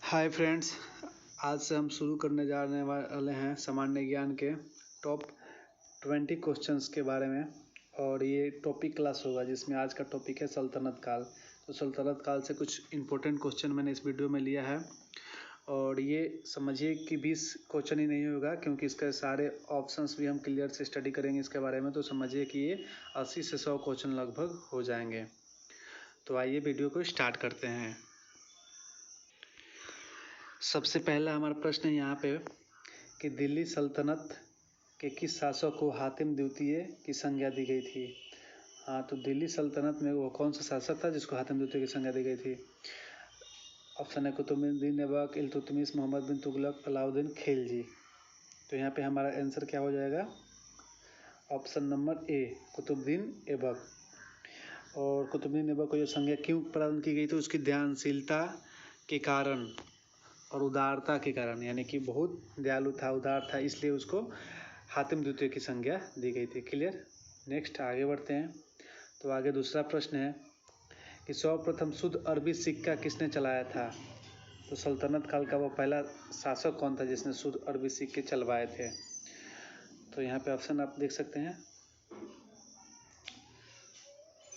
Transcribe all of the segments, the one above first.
Hi friends, आज से हम शुरू करने जाने वाले हैं सामान्य ज्ञान के टॉप 20 क्वेश्चंस के बारे में। और ये टॉपिक क्लास होगा जिसमें आज का टॉपिक है सल्तनत काल। तो सल्तनत काल से कुछ इम्पोर्टेंट क्वेश्चन मैंने इस वीडियो में लिया है। और ये समझिए कि 20 क्वेश्चन ही नहीं होगा, क्योंकि इसके सारे ऑप्शंस भी हम क्लियर से स्टडी करेंगे इसके बारे में। तो समझिए कि ये 80 से 100 क्वेश्चन लगभग हो जाएंगे। तो आइए वीडियो को स्टार्ट करते हैं। सबसे पहला हमारा प्रश्न है यहाँ पे कि दिल्ली सल्तनत के किस शासक को हातिम द्वितीय की संज्ञा दी गई थी। हाँ, तो दिल्ली सल्तनत में वो कौन सा शासक था जिसको हातिम द्वितीय की संज्ञा दी गई थी। ऑप्शन है कुतुबुद्दीन ऐबक, इल्तुतमिश, मोहम्मद बिन तुगलक, अलाउद्दीन खिलजी। तो यहाँ पे हमारा आंसर क्या हो जाएगा, option number A, Qutbuddin Aibak. और कुतुबुद्दीन ऐबक को यह संज्ञा क्यों प्रदान की गई थी, उसकी ध्यानशीलता के कारण और उदारता के कारण, यानी कि बहुत दयालु था, उदार था, इसलिए उसको हातिम द्वितीय की संज्ञा दी गई थी। क्लियर। नेक्स्ट आगे बढ़ते हैं। तो आगे दूसरा प्रश्न है कि सर्वप्रथम शुद्ध अरबी सिक्का किसने चलाया था। तो सल्तनत काल का वो पहला शासक कौन था जिसने शुद्ध अरबी सिक्के चलवाए थे। तो यहाँ पे ऑप्शन आप देख सकते हैं।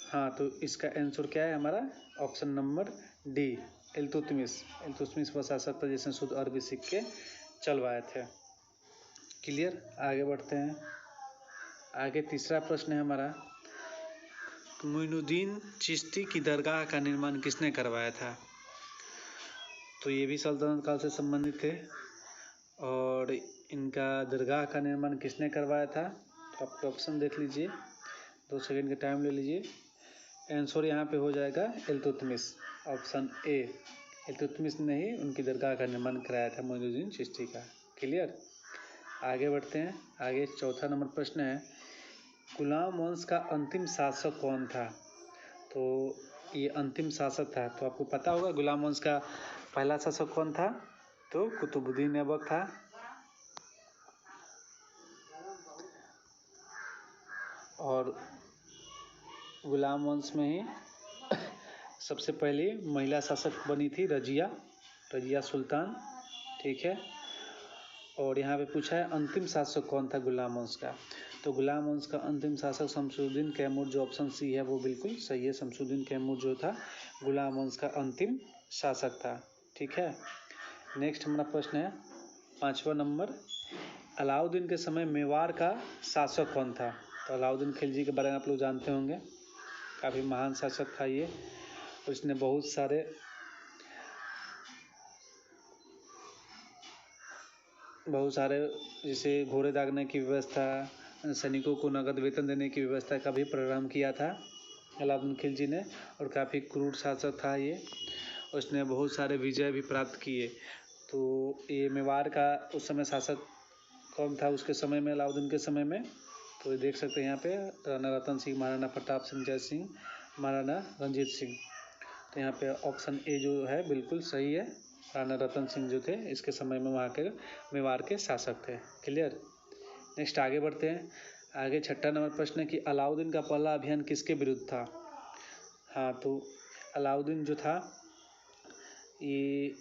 हाँ, तो इसका आंसर क्या है हमारा, ऑप्शन नंबर डी, इल्तुतमिश वह शासक था जिसने शुद्ध अरबी सिक्के चलवाए थे। क्लियर। आगे बढ़ते हैं। आगे तीसरा प्रश्न है हमारा, मोइनुद्दीन चिश्ती की दरगाह का निर्माण किसने करवाया था। तो ये भी सल्तनत काल से संबंधित है। और इनका दरगाह का निर्माण किसने करवाया था, तो आप ऑप्शन देख लीजिए, 2 सेकंड का टाइम ले लीजिए। आंसर यहाँ पे हो जाएगा इल्तुतमिश, ऑप्शन ए, इल्तुतमिश ने ही उनकी दरगाह का निर्माण कराया था, मोइनुद्दीन चिश्ती का। क्लियर। आगे बढ़ते हैं। आगे चौथा नंबर प्रश्न है, गुलाम वंश का अंतिम शासक कौन था। तो ये अंतिम शासक था, तो आपको पता होगा गुलाम वंश का पहला शासक कौन था, तो कुतुबुद्दीन ऐबक था। और गुलाम वंश में ही सबसे पहली महिला शासक बनी थी रजिया सुल्तान। ठीक है। और यहाँ पे पूछा है अंतिम शासक कौन था गुलाम वंश का। तो गुलाम वंश का अंतिम शासक शमसुद्दीन कैमूर, जो ऑप्शन सी है वो बिल्कुल सही है। शमसुद्दीन कैमूर जो था गुलाम वंश का अंतिम शासक था। ठीक है। नेक्स्ट हमारा प्रश्न है 5वां नंबर, अलाउद्दीन के समय मेवाड़ का शासक कौन था। तो अलाउद्दीन खिलजी के बारे में आप लोग जानते होंगे, काफ़ी महान शासक था ये। उसने बहुत सारे जैसे घोड़े दागने की व्यवस्था, सैनिकों को नगद वेतन देने की व्यवस्था का भी प्रारंभ किया था अलाउद्दीन खिलजी ने। और काफ़ी क्रूर शासक था ये। उसने बहुत सारे विजय भी प्राप्त किए। तो ये मेवाड़ का उस समय शासक कौन था उसके समय में, अलाउद्दीन के समय में, तो देख सकते हैं यहाँ पे राणा रतन सिंह, महाराणा प्रताप सिंह, जय सिंह, महाराणा रंजीत सिंह। तो यहाँ पे ऑप्शन ए जो है बिल्कुल सही है। राणा रतन सिंह जो थे इसके समय में वहाँ के मेवाड़ के शासक थे। क्लियर। नेक्स्ट आगे बढ़ते हैं। आगे छठा नंबर प्रश्न है कि अलाउद्दीन का पहला अभियान किसके विरुद्ध था। हाँ, तो अलाउद्दीन जो था ये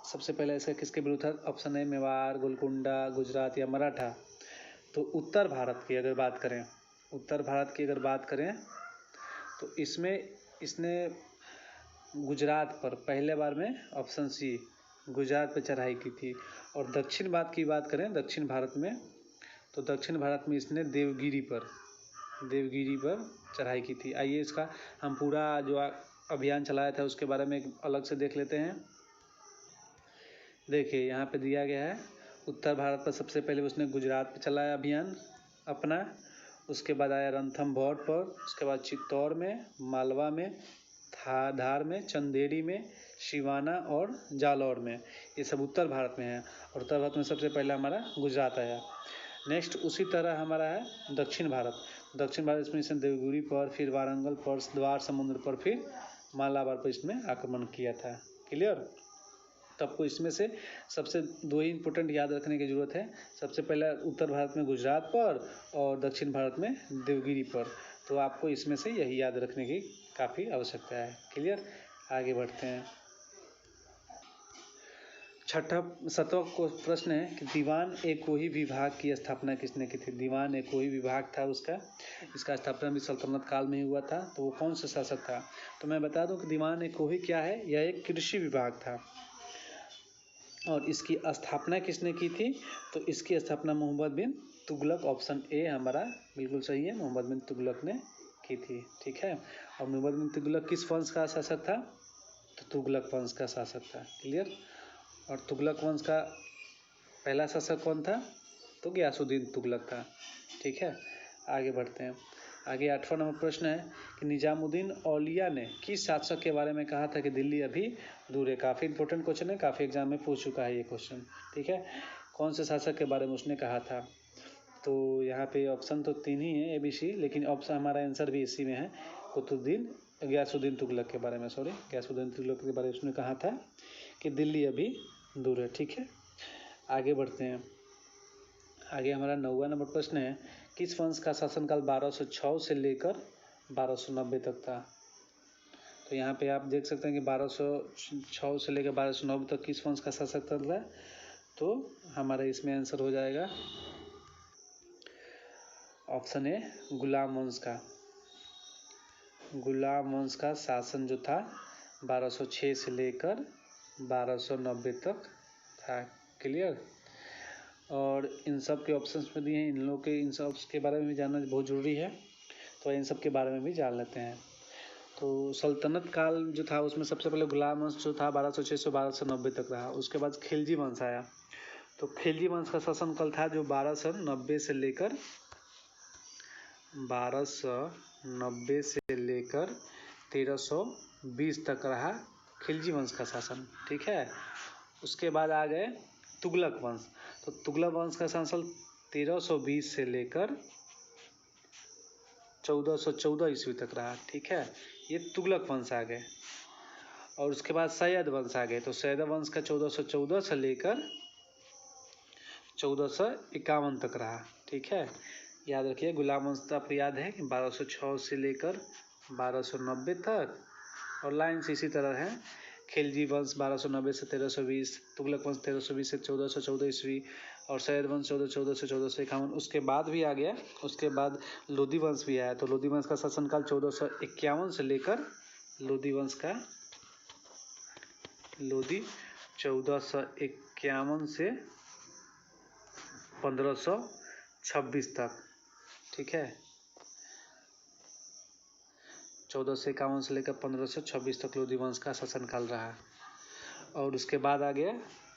सबसे पहले इसका किसके विरुद्ध था। ऑप्शन है मेवाड़, गोलकुंडा, गुजरात या मराठा। तो उत्तर भारत की अगर बात करें तो इसमें इसने गुजरात पर पहले बार में, ऑप्शन सी, गुजरात पर चढ़ाई की थी। और दक्षिण भारत में, तो दक्षिण भारत में इसने देवगिरी पर चढ़ाई की थी। आइए इसका हम पूरा जो अभियान चलाया था उसके बारे में अलग से देख लेते हैं। देखिए यहाँ पे दिया गया है, उत्तर भारत पर सबसे पहले उसने गुजरात पर चलाया अभियान अपना। उसके बाद आया रणथंभौर पर, उसके बाद चित्तौड़ में, मालवा में, धार में, चंदेरी में, सिवाना और जालौर में। ये सब उत्तर भारत में है। और उत्तर भारत में सबसे पहले हमारा गुजरात आया। नेक्स्ट उसी तरह हमारा है दक्षिण भारत में इसने देवगिरी पर, फिर वारंगल पर, द्वार समुद्र पर, फिर मालाबार पर इसने आक्रमण किया था। क्लियर। तो आपको इसमें से सबसे 2 ही इंपॉर्टेंट याद रखने की ज़रूरत है। सबसे पहले उत्तर भारत में गुजरात पर और दक्षिण भारत में देवगिरी पर। तो आपको इसमें से यही याद रखने की काफ़ी आवश्यकता है। क्लियर। आगे बढ़ते हैं। सत्रहवां प्रश्न है कि दीवान ए कोही विभाग की स्थापना किसने की थी। दीवान ए कोही विभाग था उसका, इसका स्थापना भी सल्तनत काल में ही हुआ था। तो वो कौन सा शासक था? तो मैं बता दूं कि दीवान ए कोही क्या है, यह एक कृषि विभाग था। और इसकी स्थापना किसने की थी? तो इसकी स्थापना मोहम्मद बिन तुगलक, ऑप्शन ए हमारा बिल्कुल सही है, मोहम्मद बिन तुगलक ने की थी। ठीक है। और मोहम्मद बिन तुगलक किस वंश का शासक था? तो तुगलक वंश का शासक था। क्लियर। और तुगलक वंश का पहला शासक कौन था? तो गयासुद्दीन तुगलक था। ठीक है। आगे बढ़ते हैं। आगे 8वां नंबर प्रश्न है कि निजामुद्दीन औलिया ने किस शासक के बारे में कहा था कि दिल्ली अभी दूर है। काफ़ी इंपॉर्टेंट क्वेश्चन है, काफ़ी एग्जाम में पूछ चुका है ये क्वेश्चन। ठीक है। कौन से शासक के बारे में उसने कहा था? तो यहाँ पे ऑप्शन तो 3 ही है ABC, लेकिन ऑप्शन हमारा आंसर भी इसी में है, गयासुद्दीन तुगलक के बारे में। गयासुद्दीन तुगलक के बारे में उसने कहा था कि दिल्ली अभी दूर है। ठीक है। आगे बढ़ते हैं। आगे हमारा 9वां नंबर प्रश्न है किस वंश का शासनकाल 1206 से लेकर 1290 तक था। तो यहाँ पे आप देख सकते हैं कि 1206 से लेकर 1290 तक किस वंश का शासक था। तो हमारा इसमें आंसर हो जाएगा ऑप्शन ए, गुलाम वंश का। गुलाम वंश का शासन जो था 1206 से लेकर 1290 तक था। क्लियर। और इन सब के ऑप्शंस में दिए हैं, इन लोग के इन सब के बारे में भी जानना बहुत ज़रूरी है, तो इन सब के बारे में भी जान लेते हैं। तो सल्तनत काल जो था उसमें सबसे पहले गुलाम वंश जो था 1206 से 1290 तक रहा। उसके बाद खिलजी वंश आया। तो खिलजी वंश का शासनकाल था जो 1290 से लेकर 1320 तक रहा खिलजी वंश का शासन। ठीक है। उसके बाद आ गए तुगलक वंश। तो तुगलक वंश का शासन 1320 से लेकर 1414 ईस्वी तक रहा। ठीक है। ये तुगलक वंश आ गए। और उसके बाद सैयद वंश आ गए। तो सैयद वंश का 1414 से लेकर 1451 तक रहा। ठीक है। याद रखिए, गुलाम वंश तो आपको याद है कि 1206 से लेकर 1290 तक, और लाइन से इसी तरह है। खिलजी वंश 1290 से 1320, तुगलक वंश 1320 से 1414 ईस्वी, और सैयद वंश 1414 से 1451। उसके बाद भी आ गया, उसके बाद लोधी वंश भी आया। तो लोधी वंश का शासनकाल 1451 से लेकर लोधी 1451 से 1526 तक। ठीक है। 1451 से लेकर 1526 तक लोधी वंश का शासनकाल रहा। और उसके बाद आ गया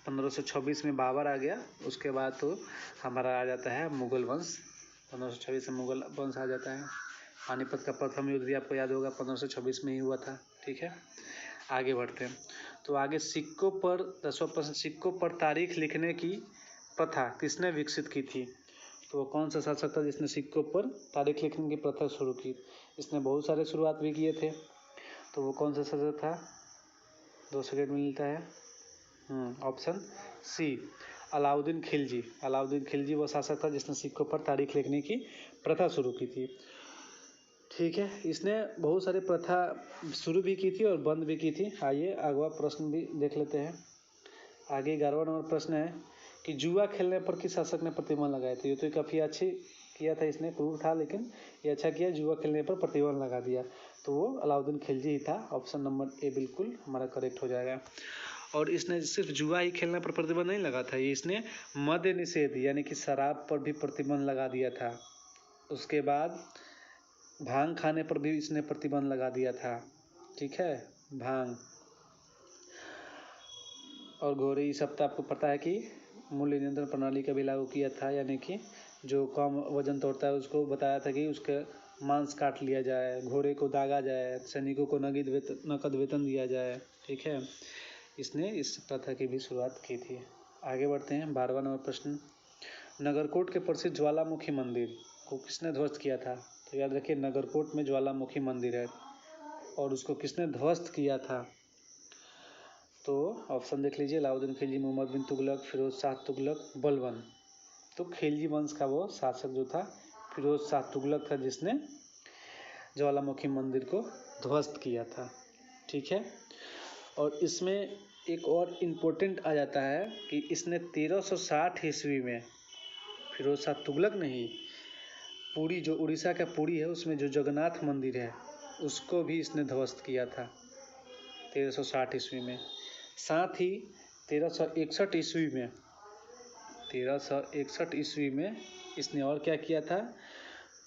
1526 में बाबर आ गया। उसके बाद तो हमारा आ जाता है मुगल वंश। 1526 में मुगल वंश आ जाता है। पानीपत का प्रथम युद्ध भी आपको याद होगा 1526 में ही हुआ था। ठीक है। आगे बढ़ते हैं। तो आगे सिक्कों पर 10वां प्रश्न, सिक्कों पर तारीख लिखने की प्रथा किसने विकसित की थी। तो वो कौन सा शासक था जिसने सिक्कों पर तारीख लिखने की प्रथा शुरू की। इसने बहुत सारे शुरुआत भी किए थे। तो वो कौन सा शासक था? 2 सेकंड मिलता है। Option C, Alauddin Khilji. अलाउद्दीन खिलजी वो शासक था जिसने सिक्कों पर तारीख लिखने की प्रथा शुरू की थी। ठीक है। इसने बहुत सारी प्रथा शुरू भी की थी और बंद भी की थी। आइए अगला प्रश्न भी देख लेते हैं। आगे 11वां नंबर प्रश्न है कि जुआ खेलने पर किस शासक ने प्रतिबंध लगाए थे। ये तो काफ़ी अच्छी किया था, इसने क्रूर था लेकिन ये अच्छा किया, जुआ खेलने पर प्रतिबंध लगा दिया। तो वो अलाउद्दीन खिलजी ही था। ऑप्शन नंबर ए बिल्कुल हमारा करेक्ट हो जाएगा। और इसने सिर्फ जुआ ही खेलने पर प्रतिबंध नहीं लगा था, ये इसने मद्य निषेध यानी कि शराब पर भी प्रतिबंध लगा दिया था। उसके बाद भांग खाने पर भी इसने प्रतिबंध लगा दिया था। ठीक है। भांग और घोड़े, ये सब तो आपको पता है कि मूल्य नियंत्रण प्रणाली का भी लागू किया था, यानी कि जो कम वजन तोड़ता है उसको बताया था कि उसका मांस काट लिया जाए, घोड़े को दागा जाए, सैनिकों को नकद वेतन दिया जाए। ठीक है। इसने इस प्रथा की भी शुरुआत की थी। आगे बढ़ते हैं। 12वां नंबर प्रश्न, नगरकोट के प्रसिद्ध ज्वालामुखी मंदिर को किसने ध्वस्त किया था। तो याद रखिए, नगरकोट में ज्वालामुखी मंदिर है और उसको किसने ध्वस्त किया था। तो ऑप्शन देख लीजिए, अलाउद्दीन खिलजी, मोहम्मद बिन तुगलक, फिरोज शाह तुगलक, बलबन। तो खिलजी वंश का वो शासक जो था फिरोज शाह तुगलक था जिसने ज्वालामुखी मंदिर को ध्वस्त किया था। ठीक है। और इसमें एक और इम्पोर्टेंट आ जाता है कि इसने 1360 ईस्वी में फिरोज शाह तुगलक नहीं, पुरी जो उड़ीसा का पुरी है उसमें जो जगन्नाथ मंदिर है उसको भी इसने ध्वस्त किया था 1360 ईस्वी में। साथ ही 1361 ईस्वी में 1361 ईस्वी में इसने और क्या किया था,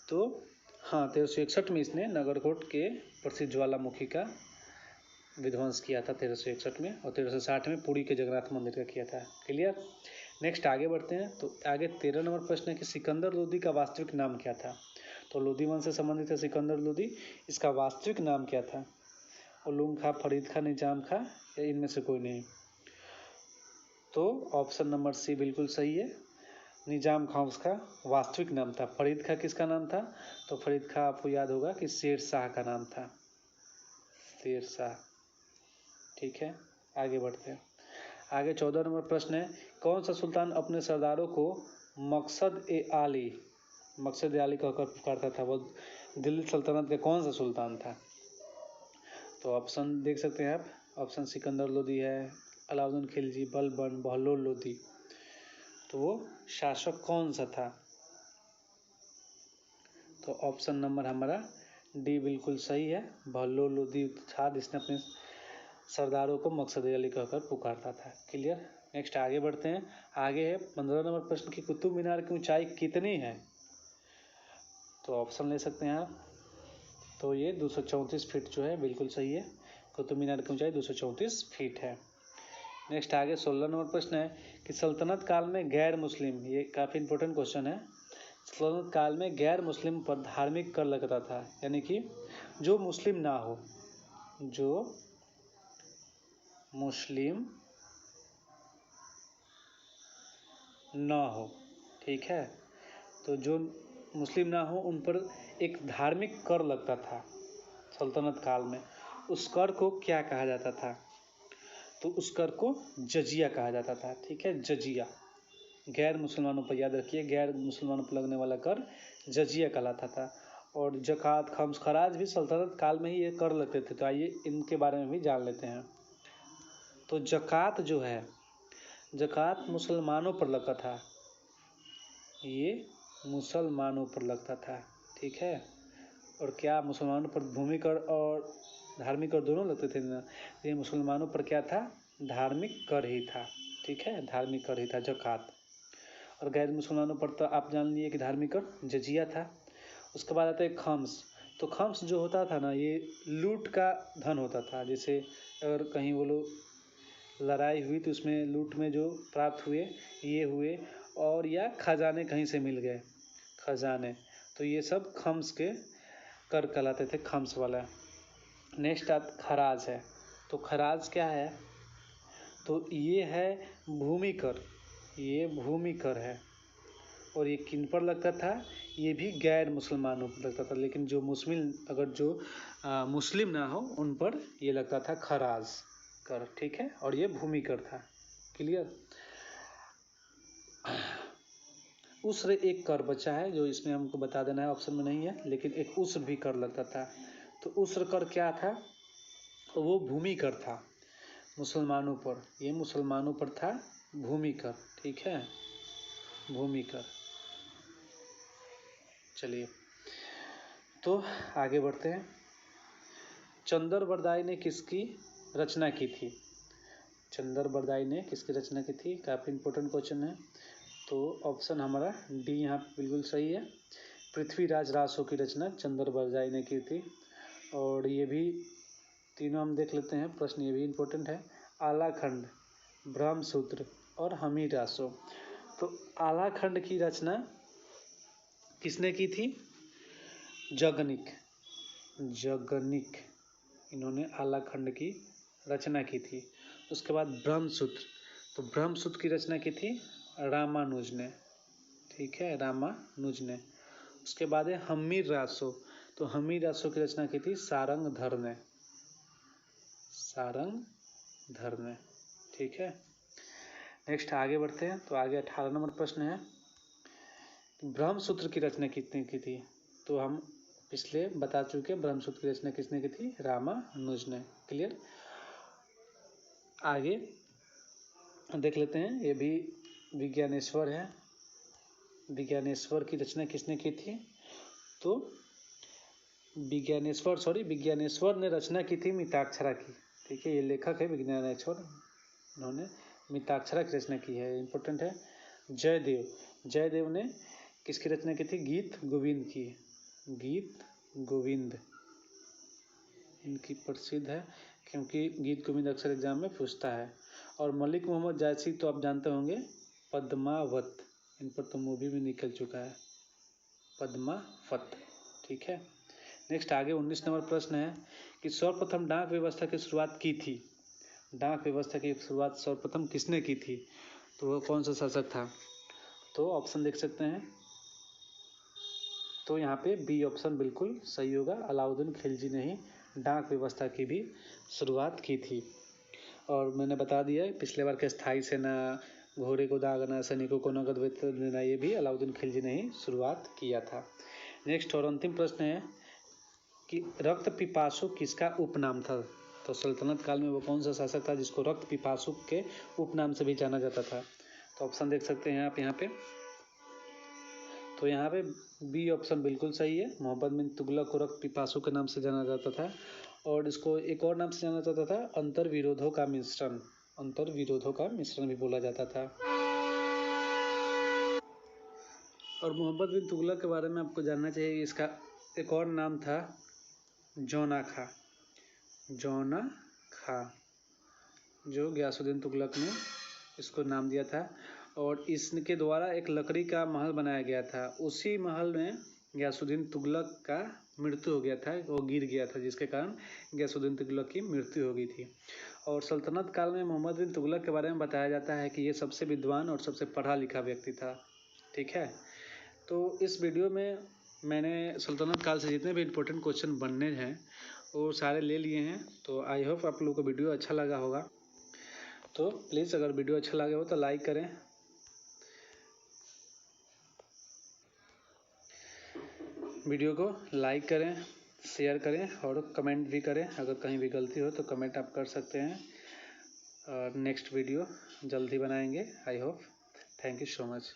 तो हाँ 1361 में इसने नगरकोट के प्रसिद्ध ज्वालामुखी का विध्वंस किया था 1361 में, और 1360 में पुरी के जगन्नाथ मंदिर का किया था। क्लियर। नेक्स्ट आगे बढ़ते हैं। तो आगे 13 नंबर प्रश्न है कि सिकंदर लोदी का वास्तविक नाम क्या था। तो लोदी वंश से संबंधित है सिकंदर लोदी, इसका वास्तविक नाम क्या था। उलूम खां, फरीद खां, निजाम खां या इनमें से कोई नहीं। तो ऑप्शन नंबर सी बिल्कुल सही है, निजाम खां उसका वास्तविक नाम था। फरीद खां किसका नाम था, तो फरीद खां आपको याद होगा कि शेर शाह का नाम था, शेर शाह। ठीक है, आगे बढ़ते हैं। आगे 14 नंबर प्रश्न है, कौन सा सुल्तान अपने सरदारों को मकसद-ए-आली कहकर पुकारता था। वो दिल्ली सल्तनत का कौन सा सुल्तान था। तो ऑप्शन देख सकते हैं आप, ऑप्शन सिकंदर लोदी है, अलाउद्दीन खिलजी, बलबन, बहलोल लोदी। तो वो शासक कौन सा था, तो ऑप्शन नंबर हमारा डी बिल्कुल सही है, बहलोल लोदी था जिसने अपने सरदारों को मकसद-ए-आली कहकर पुकारता था। क्लियर। नेक्स्ट आगे बढ़ते हैं। आगे है 15 नंबर प्रश्न की कुतुब मीनार की ऊंचाई कितनी है। तो ऑप्शन ले सकते हैं आप, तो ये 234 फीट जो है बिल्कुल सही है, कुतुब मीनार की ऊंचाई 234 फीट है। नेक्स्ट आगे 16 नंबर प्रश्न है कि सल्तनत काल में गैर मुस्लिम, ये काफ़ी इंपॉर्टेंट क्वेश्चन है, सल्तनत काल में गैर मुस्लिम पर धार्मिक कर लगता था, यानी कि जो मुस्लिम ना हो, जो मुस्लिम ना हो, ठीक है, तो जो मुस्लिम ना हो उन पर एक धार्मिक कर लगता था सल्तनत काल में। उस कर को क्या कहा जाता था, तो उस कर को जजिया कहा जाता था। ठीक है, जजिया, गैर मुसलमानों पर, याद रखिए, गैर मुसलमानों पर लगने वाला कर जजिया कहलाता था। और जक़ात, खम्स, खराज भी सल्तनत काल में ही ये कर लगते थे। तो आइए इनके बारे में भी जान लेते हैं। तो जक़ात जो है, जक़ात मुसलमानों पर लगता था, ये मुसलमानों पर लगता था। ठीक है, और क्या मुसलमानों पर भूमि कर और धार्मिक कर दोनों लगते थे ना, ये मुसलमानों पर क्या था, धार्मिक कर ही था। ठीक है, धार्मिक कर ही था जक़ात। और गैर मुसलमानों पर तो आप जान लिए कि धार्मिक कर जजिया था। उसके बाद आता है खम्स। तो खम्स जो होता था ना, ये लूट का धन होता था। जैसे अगर कहीं वो लोग लड़ाई हुई तो उसमें लूट में जो प्राप्त हुए, ये हुए, और या खजाने कहीं से मिल गए, खजाने, तो ये सब खम्स के कर कहलाते थे, खम्स वाला। नेक्स्ट खराज है। तो खराज क्या है, तो ये है भूमि कर, ये भूमि कर है। और ये किन पर लगता था, ये भी गैर मुसलमानों पर लगता था, लेकिन जो मुस्लिम, अगर जो मुस्लिम ना हो उन पर ये लगता था खराज कर। ठीक है, और ये भूमि कर था। क्लियर। उस्र एक कर बचा है जो इसमें हमको बता देना है, ऑप्शन में नहीं है, लेकिन एक उस्र भी कर लगता था। तो उस्र कर क्या था, वो भूमि कर था मुसलमानों पर, ये मुसलमानों पर था भूमि कर। ठीक है, भूमि कर। चलिए तो आगे बढ़ते हैं। चंदर बरदाई ने किसकी रचना की थी। चंदर बरदाई ने किसकी रचना की थी, काफ़ी इंपॉर्टेंट क्वेश्चन है। तो ऑप्शन हमारा डी यहाँ बिल्कुल सही है, पृथ्वीराज रासो की रचना चंदर बरदाई ने की थी। और ये भी तीनों हम देख लेते हैं, प्रश्न ये भी इम्पोर्टेंट है। आलाखंड, ब्रह्मसूत्र और हमीर रासो। तो आलाखंड की रचना किसने की थी, जगनिक, जगनिक, इन्होंने आलाखंड की रचना की थी। उसके बाद ब्रह्मसूत्र, तो ब्रह्मसूत्र की रचना की थी रामानुज ने। ठीक है, रामानुज ने। उसके बाद है हमीर रासो, तो हमीर रासो की रचना की थी सारंगधर ने, सारंगधर ने। ठीक है, नेक्स्ट आगे बढ़ते हैं। तो आगे 18 नंबर प्रश्न है, ब्रह्मसूत्र की रचना कितने की थी। तो हम पिछले बता चुके, ब्रह्मसूत्र की रचना किसने की थी, रामानुज ने। क्लियर। आगे देख लेते हैं, ये भी विज्ञानेश्वर है। विज्ञानेश्वर की रचना किसने की थी? तो विज्ञानेश्वर ने रचना की थी मिताक्षरा की। ठीक है, ये लेखक है विज्ञानेश्वर, उन्होंने मिताक्षरा की रचना की है, इम्पोर्टेंट है। जयदेव ने किसकी रचना की थी? गीत गोविंद की। गीत गोविंद इनकी प्रसिद्ध है, क्योंकि गीत गोविंद अक्सर एग्जाम में पूछता है। और मलिक मोहम्मद जायसी तो आप जानते होंगे, पद्मावत, इन पर तो मूवी भी निकल चुका है, पद्मावत। ठीक है, नेक्स्ट आगे 19 नंबर प्रश्न है कि सर्वप्रथम डाक व्यवस्था की शुरुआत की थी। डाक व्यवस्था की शुरुआत सर्वप्रथम किसने की थी? तो वो कौन सा शासक था? तो ऑप्शन देख सकते हैं, तो यहाँ पे बी ऑप्शन बिल्कुल सही होगा, अलाउद्दीन खिलजी ने ही डाक व्यवस्था की भी शुरुआत की थी। और मैंने बता दिया पिछले बार के स्थायी सेना, घोड़े को दागना, सैनिकों को नगद वेतन देना, ये भी अलाउद्दीन खिलजी ने ही शुरुआत किया था। नेक्स्ट और अंतिम प्रश्न है कि रक्त पिपासु किसका उपनाम था? तो सल्तनत काल में वो कौन सा शासक था जिसको रक्त पिपासु के उपनाम से भी जाना जाता था? तो ऑप्शन देख सकते हैं आप यहाँ पे, तो यहाँ पे बी ऑप्शन बिल्कुल सही है, मोहम्मद बिन तुगलक को रक्त पिपासु के नाम से जाना जाता था। और इसको एक और नाम से जाना जाता था, अंतर्विरोधों का मिश्रण, अंतर्विरोधों का मिश्रण भी बोला जाता था। और मोहम्मद बिन तुगलक के बारे में आपको जानना चाहिए, इसका एक और नाम था जौना खा, जौना खा, जो गयासुद्दीन तुगलक ने इसको नाम दिया था। और इसके द्वारा एक लकड़ी का महल बनाया गया था, उसी महल में गयासुद्दीन तुगलक का मृत्यु हो गया था, वो गिर गया था, जिसके कारण गयासुद्दीन तुगलक की मृत्यु हो गई थी। और सल्तनत काल में मोहम्मद बिन तुगलक के बारे में बताया जाता है कि ये सबसे विद्वान और सबसे पढ़ा लिखा व्यक्ति था। ठीक है, तो इस वीडियो में मैंने सल्तनत काल से जितने भी इम्पोर्टेंट क्वेश्चन बनने हैं वो सारे ले लिए हैं। तो आई होप आप लोगों को वीडियो अच्छा लगा होगा। तो प्लीज़ अगर वीडियो अच्छा लगे हो तो लाइक करें, वीडियो को लाइक करें, शेयर करें और कमेंट भी करें। अगर कहीं भी गलती हो तो कमेंट आप कर सकते हैं। और नेक्स्ट वीडियो जल्दी बनाएंगे, I hope. Thank you so much.